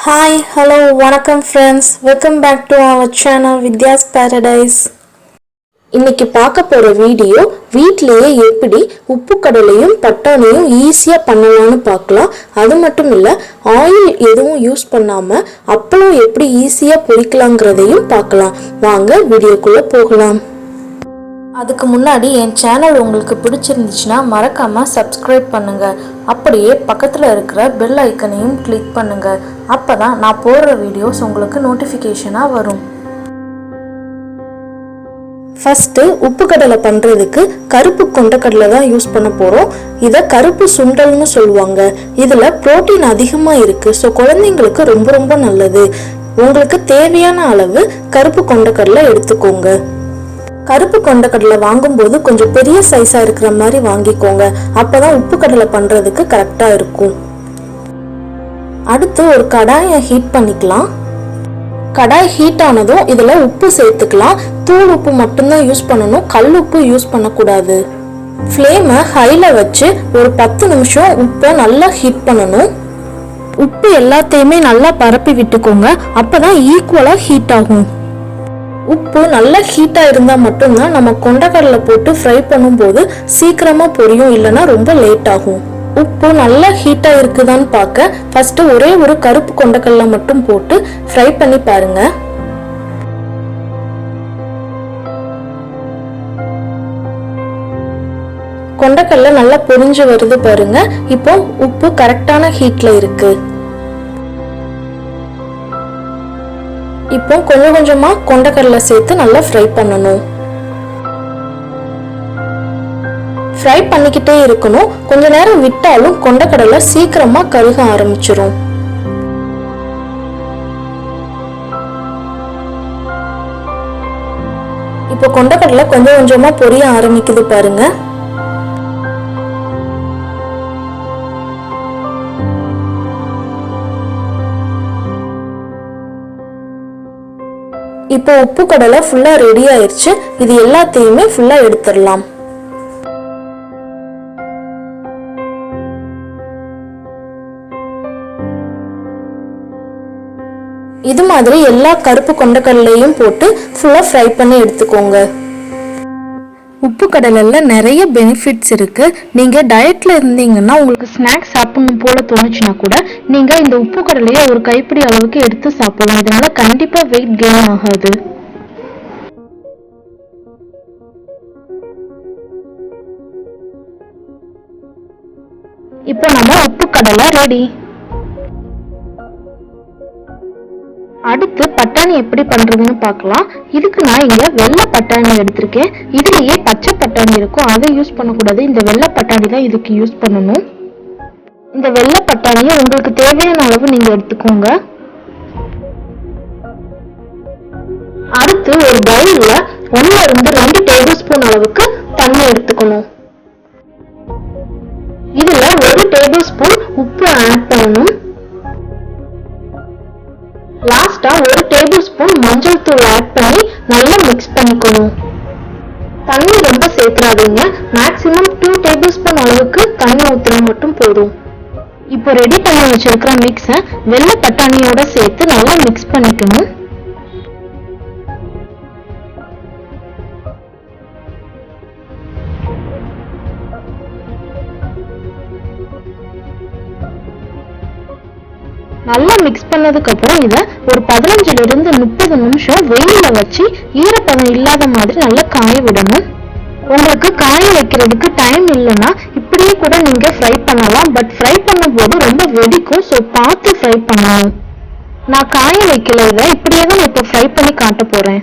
Hi hello வணக்கம் friends, welcome back to our channel Vidya's Paradise. இன்னைக்கு பார்க்க போகிற வீடியோ வீட்டிலேயே எப்படி உப்பு கடலையும் பட்டாணியும் ஈஸியாக பண்ணலான்னு பார்க்கலாம். அது மட்டும் இல்லை, ஆயில் எதுவும் யூஸ் பண்ணாமல் அப்பளம் எப்படி ஈஸியாக பொரிக்கலாங்கிறதையும் பார்க்கலாம். வாங்க வீடியோக்குள்ளே போகலாம். அதுக்கு முன்னாடி என் சேனல் உங்களுக்கு பிடிச்சிருந்துச்சுன்னா மறக்காமல் சப்ஸ்கிரைப் பண்ணுங்கள். அப்படியே பக்கத்தில் இருக்கிற பெல் ஐக்கனையும் கிளிக் பண்ணுங்கள். அப்போ தான் நான் போடுற வீடியோஸ் உங்களுக்கு நோட்டிஃபிகேஷனாக வரும். ஃபஸ்ட்டு உப்பு கடலை பண்ணுறதுக்கு கருப்பு கொண்டக்கடலை தான் யூஸ் பண்ண போகிறோம். இதை கருப்பு சுண்டல்னு சொல்லுவாங்க. இதில் ப்ரோட்டீன் அதிகமாக இருக்குது. ஸோ குழந்தைங்களுக்கு ரொம்ப ரொம்ப நல்லது. உங்களுக்கு தேவையான அளவு கருப்பு கொண்டக்கடலை எடுத்துக்கோங்க. கருப்பு கொண்டக்கடலை வாங்கும்போது கொஞ்சம் பெரிய சைஸாக இருக்கிற மாதிரி வாங்கிக்கோங்க. அப்போ தான் உப்பு கடலை பண்ணுறதுக்கு கரெக்டாக இருக்கும். அடுத்து ஒரு கடாயை ஹீட் பண்ணிக்கலாம். கடாய் ஹீட் ஆனதும் இதில் உப்பு சேர்த்துக்கலாம். தூள் உப்பு மட்டும்தான் யூஸ் பண்ணணும், கல் உப்பு யூஸ் பண்ணக்கூடாது. ஃப்ளேமை ஹையில் வச்சு ஒரு 10 நிமிஷம் உப்பை நல்லா ஹீட் பண்ணணும். உப்பு எல்லாத்தையுமே நல்லா பரப்பி விட்டுக்கோங்க. அப்போ தான் ஈக்குவலாக ஹீட் ஆகும். உப்பு நல்லா ஹீட்டாக இருந்தால் மட்டும்தான் நம்ம கொண்டக்கடலை போட்டு ஃப்ரை பண்ணும்போது சீக்கிரமாக பொரியும், இல்லைன்னா ரொம்ப லேட் ஆகும். உப்பு நல்லா ஹீட்டாக இருக்குதான்னு பார்க்க ஃபஸ்ட்டு ஒரே ஒரு கருப்பு கொண்டக்கடலை மட்டும் போட்டு ஃப்ரை பண்ணி பாருங்க. கொண்டக்கடலை நல்லா பொரிஞ்சு வருது பாருங்க. இப்போ உப்பு கரெக்டான ஹீட்ல இருக்கு. இப்போ கொஞ்சம் கொஞ்சமா கொண்டக்கடலை சேர்த்து நல்லா ஃப்ரை பண்ணணும். ஃப்ரை பண்ணிக்கிட்டே இருக்கணும். கொஞ்ச நேரம் விட்டாலும் கொண்டக்கடலை சீக்கிரமா கருக ஆரம்பிச்சிரும். இப்போ கொண்டக்கடலை கொஞ்சம் கொஞ்சமா பொரிய ஆரம்பிக்குது பாருங்க. இப்போ உப்பு கடலை ஃபுல்லா ரெடி ஆயிடுச்சு. இது எல்லாத்தையுமே ஃபுல்லா எடுத்துடலாம். இது மாதிரி எல்லா கருப்பு கொண்டக்கடலையும் போட்டு ஃபுல்லா ஃப்ரை பண்ணி எடுத்துக்கோங்க. உப்பு கடலைல நிறைய பெனிஃபிட்ஸ் இருக்கு. நீங்க டயட்ல இருந்தீங்கன்னா உங்களுக்கு ஸ்நாக்ஸ் சாப்பிடணும் போல தோணுச்சுன்னா கூட நீங்க இந்த உப்பு கடலையை ஒரு கைப்பிடி அளவுக்கு எடுத்து சாப்பிடலாம். இதனால கண்டிப்பா வெயிட் கெயின் ஆகாது. இப்போ நம்ம உப்பு கடலை ரெடி. அடுத்து பட்டாணி எப்படி பண்றதுன்னு பார்க்கலாம். இதுக்கு நான் இங்க வெள்ளை பட்டாணி எடுத்திருக்கேன். இதுலயே பச்சை பட்டாணி இருக்கும், அதை யூஸ் பண்ணக்கூடாது. இந்த வெள்ளை பட்டாணி தான் இதுக்கு யூஸ் பண்ணணும். இந்த வெள்ளை பட்டாணியை உங்களுக்கு தேவையான அளவு நீங்க எடுத்துக்கோங்க. அடுத்து ஒரு பவுல்ல 1 இருந்து 2 டேபிள் ஸ்பூன் அளவுக்கு தண்ணி எடுத்துக்கணும். இதுல 1 டேபிள் ஸ்பூன் உப்பு ஆட் பண்ணணும். லாஸ்டா 1 டேபிள் ஸ்பூன் மஞ்சள் தூள் ஆட் பண்ணி நல்லா மிக்ஸ் பண்ணிக்கணும். தண்ணி ரொம்ப சேர்த்துறாதீங்க. மேக்ஸிமம் 2 டேபிள் ஸ்பூன் அளவுக்கு தண்ணி ஊத்துறது மட்டும் போதும். இப்போ ரெடி பண்ணி வச்சிருக்கிற மிக்ஸை வெள்ளை பட்டாணியோட சேர்த்து நல்லா மிக்ஸ் பண்ணிக்கணும். நல்லா மிக்ஸ் பண்ணதுக்கு அப்புறம் இதை ஒரு 15 இருந்து 30 நிமிஷம் வெயில வச்சு ஈரப்பதம் இல்லாத மாதிரி நல்லா காய விடணும். உங்களுக்கு காய வைக்கிறதுக்கு டைம் இல்லைன்னா இப்படியே கூட நீங்க ஃப்ரை பண்ணலாம். பட் ஃப்ரை பண்ணும் போது ரொம்ப வெடிக்கும். ஸோ பார்த்து ஃப்ரை பண்ணணும். நான் காய வைக்கல, இதை இப்படியே தான் இப்போ ஃப்ரை பண்ணி காட்ட போறேன்.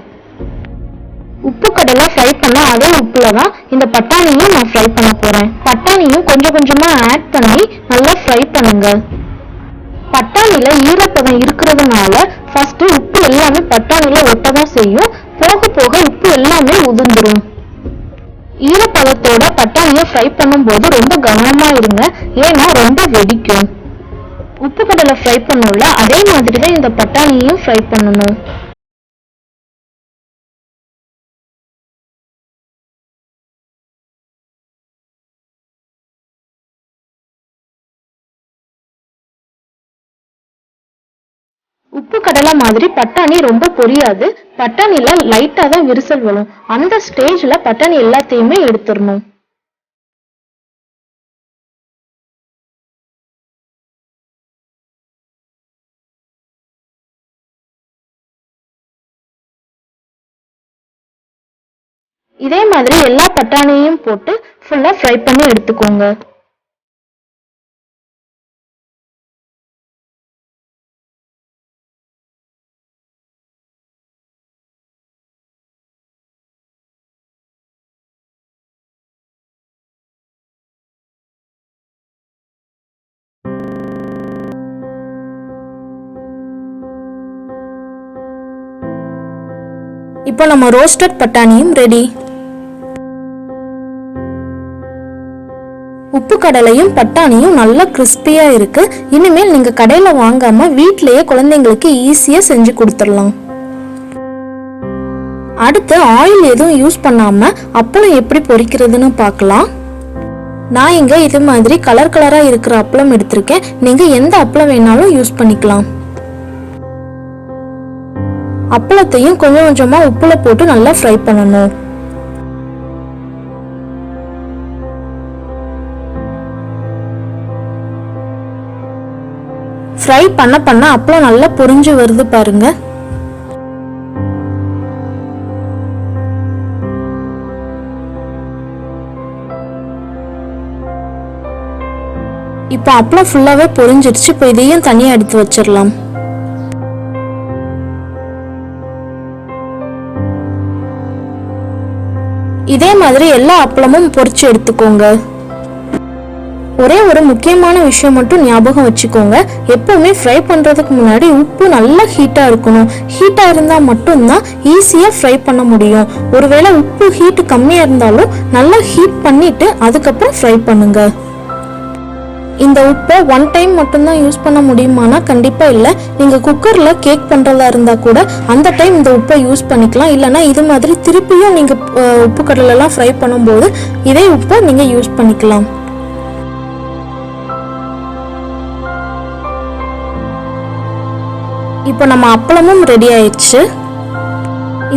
உப்பு கடலை ஃப்ரை பண்ண அதே உப்புல தான் இந்த பட்டாணியும் நான் ஃப்ரை பண்ண போறேன். பட்டாணியும் கொஞ்சம் கொஞ்சமா ஆட் பண்ணி நல்லா ஃப்ரை பண்ணுங்க. பட்டாணில ஈரப்பதம் இருக்கிறதுனால ஃபர்ஸ்ட் உப்பு எல்லாமே பட்டாணில ஒட்டதான் செய்யும். போக போக உப்பு எல்லாமே உதிர்ந்துடும். ஈரப்பதத்தோட பட்டாணியை ஃப்ரை பண்ணும் போது ரொம்ப கவனமா இருங்க, ஏன்னா ரொம்ப வெடிக்கும். உப்பு கடலை ஃப்ரை பண்ணல அதே மாதிரிதான் இந்த பட்டாணியையும் ஃப்ரை பண்ணணும். உப்பு கடலை மாதிரி பட்டாணி ரொம்ப பொரியாது. பட்டாணில லைட்டா தான் விரிசல் வரும். அந்த ஸ்டேஜ்ல பட்டாணி எல்லாத்தையுமே எடுத்துடணும். இதே மாதிரி எல்லா பட்டாணியையும் போட்டு ஃபுல்லா ஃப்ரை பண்ணி எடுத்துக்கோங்க. இப்போ நம்ம ரோஸ்டட் பட்டாணியும் ரெடி. உப்பு கடலையும் பட்டாணியும் நல்லா கிறிஸ்பியா இருக்கு. இனிமேல் நீங்க கடையில வாங்காம வீட்லயே குழந்தைங்களுக்கு ஈஸியா செஞ்சு கொடுத்துடலாம். அடுத்து ஆயில் எதுவும் யூஸ் பண்ணாம அப்பளம் எப்படி பொரிக்கிறதுன்னு பார்க்கலாம். நான் இங்க இது மாதிரி கலர் கலரா இருக்கிற அப்பளம் எடுத்திருக்கேன். நீங்க எந்த அப்பளம் வேணாலும் யூஸ் பண்ணிக்கலாம். அப்பளத்தையும் கொஞ்சம் கொஞ்சமா உப்புல போட்டு நல்லா ஃப்ரை பண்ணணும். ஃப்ரை பண்ண பண்ண அப்பளம் நல்லா பொரிஞ்சு வருது பாருங்க. இப்போ அப்பளம் ஃபுல்லாவே பொரிஞ்சிடுச்சு. இப்போ இதையும் தனியா எடுத்து வச்சிடலாம். இதே மாதிரி எல்லா அப்பளமும் பொரிச்சு எடுத்துக்கோங்க. ஒரே ஒரு முக்கியமான விஷயம் மட்டும் ஞாபகம் வச்சுக்கோங்க. எப்பவுமே ஃப்ரை பண்றதுக்கு முன்னாடி உப்பு நல்லா ஹீட்டா இருக்கணும். ஹீட்டா இருந்தா மட்டும்தான் ஈஸியா ஃப்ரை பண்ண முடியும். ஒருவேளை உப்பு ஹீட் கம்மியா இருந்தாலும் நல்லா ஹீட் பண்ணிட்டு அதுக்கப்புறம் ஃப்ரை பண்ணுங்க. இந்த உப்பை ஒன் டைம் மட்டும்தான் யூஸ் பண்ண முடியுமானா கண்டிப்பா இல்லை. நீங்க குக்கர்ல கேக் பண்றதா இருந்தா கூட அந்த டைம் இந்த உப்பை யூஸ் பண்ணிக்கலாம். இல்லைன்னா இது மாதிரி திருப்பியும் நீங்க உப்பு கடலை எல்லாம் ஃப்ரை பண்ணும்போது இதே உப்பை நீங்க யூஸ் பண்ணிக்கலாம். இப்போ நம்ம அப்பளமும் ரெடி ஆயிடுச்சு.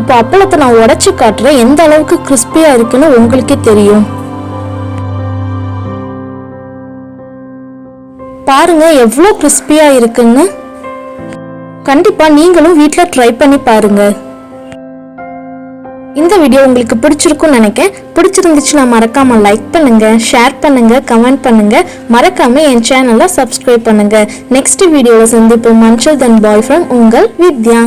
இப்போ அப்பளத்தை நான் உடைச்சு காட்டுறேன். எந்த அளவுக்கு கிறிஸ்பியா இருக்குன்னு உங்களுக்கே தெரியும். பாருங்க எவ்வளோ கிறிஸ்பியா இருக்குன்னு. கண்டிப்பா நீங்களும் வீட்டில் ட்ரை பண்ணி பாருங்க. இந்த வீடியோ உங்களுக்கு பிடிச்சிருக்கும்னு நினைக்கிறேன். பிடிச்சிருந்துச்சுன்னா மறக்காம லைக் பண்ணுங்க, ஷேர் பண்ணுங்க, கமெண்ட் பண்ணுங்க. மறக்காம என் சேனலை சப்ஸ்கிரைப் பண்ணுங்க. நெக்ஸ்ட் வீடியோவில் சந்திப்போம். Until then, bye from உங்கள் வித்யா.